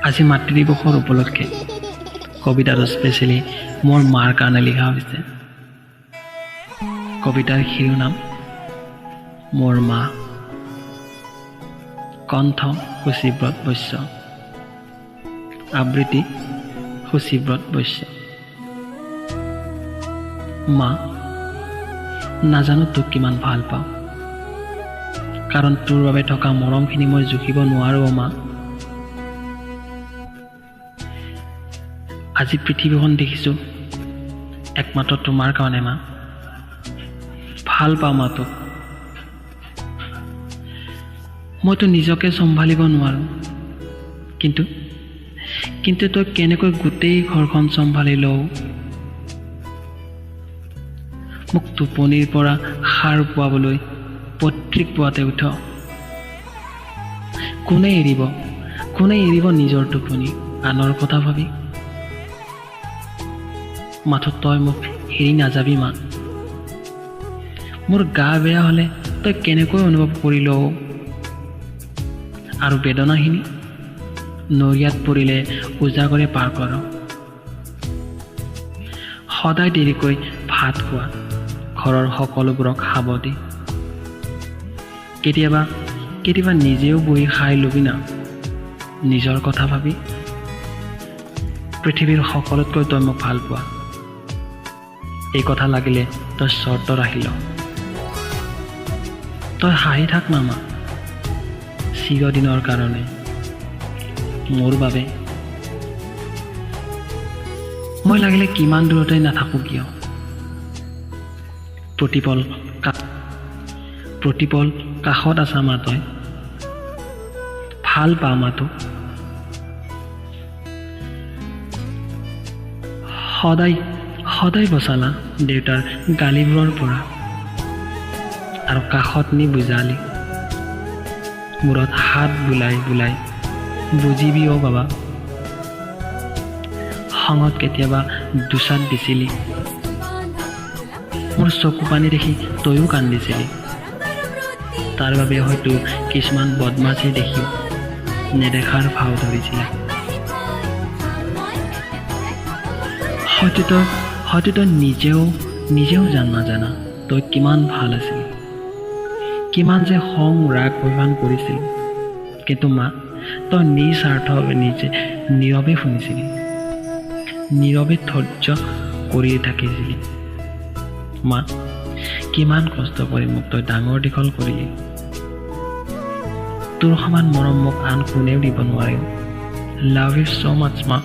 আজি মাতৃ দিৱসৰ উপলক্ষে কবিতাটো স্পেচিয়েলি মোৰ মাৰ কাৰণে লিখা হৈছে। কবিতাৰ শিৰোনাম মোৰ মা। কণ্ঠ সুচিব্ৰত বৈশ্য, আবৃত্তি সুচিব্ৰত বৈশ্য। মা, নাজানো তোক কিমান ভাল পাওঁ, কাৰণ তোৰ বাবে থকা মৰমখিনি মই জুখিব নোৱাৰোঁ। মা, আজি পৃথিৱীখন দেখিছোঁ একমাত্ৰ তোমাৰ কাৰণে। মা, ভাল পাওঁ মা তোক। মইতো নিজকে চম্ভালিব নোৱাৰোঁ, কিন্তু তই কেনেকৈ গোটেই ঘৰখন চম্ভালি লওঁ। মোক টোপনিৰ পৰা সাৰ পোৱাবলৈ পত্ৰিক পোৱাতে উঠ। কোনে এৰিব নিজৰ টোপনি আনৰ কথা ভাবি। মাথো তই মোক এৰি নাযাবি মা। মোৰ গা বেয়া হ'লে তই কেনেকৈ অনুভৱ কৰি লওঁ, আৰু বেদনাখিনি নৰিয়াত পৰিলে উজাগৰে পাৰ কৰ। সদায় দেৰিকৈ ভাত খোৱা, ঘৰৰ সকলোবোৰক খাব দি। কেতিয়াবা নিজেও বহি খাই ল'বি না নিজৰ কথা ভাবি। পৃথিৱীৰ সকলোতকৈ তই মোক ভাল পোৱা, এই কথা লাগিলে তই চৰ্ত ৰাখি ল। তই হাঁহি থাক না মা, চিৰদিনৰ কাৰণে মোৰ বাবে। মই লাগিলে কিমান দূৰতে নাথাকোঁ কিয়, প্ৰতিপল কাষত আছা মা তই। ভাল পা মা তোক। সদায় বচালা দেউতাৰ গালিবোৰৰ পৰা, আৰু কাষত নি বুজালি। মূৰত হাত বুলাই বুজিবি অ' বাবা। খঙত কেতিয়াবা দুচাত দিছিলি, মোৰ চকু পানী দেখি তয়ো কান্দিছিলি। তাৰ বাবে হয়তো কিছুমান বদমাছি দেখিও নেদেখাৰ ভাও ধৰিছিলি। হয়তো তই নিজেও নাজানা তই কিমান ভাল আছিলি, কিমান যে খং ৰাগ অভিমান কৰিছিল। কিন্তু মা, তই নিস্বাৰ্থভাৱে নীৰৱে শুনিছিলি, নীৰৱে ধৈৰ্য কৰি থাকিছিলি। মা, কিমান কষ্ট কৰি মোক তই ডাঙৰ দীঘল কৰিলি। তোৰ সমান মৰম মোক আন কোনেও দিব নোৱাৰে। লাভ ইউ ছ' মাছ মা।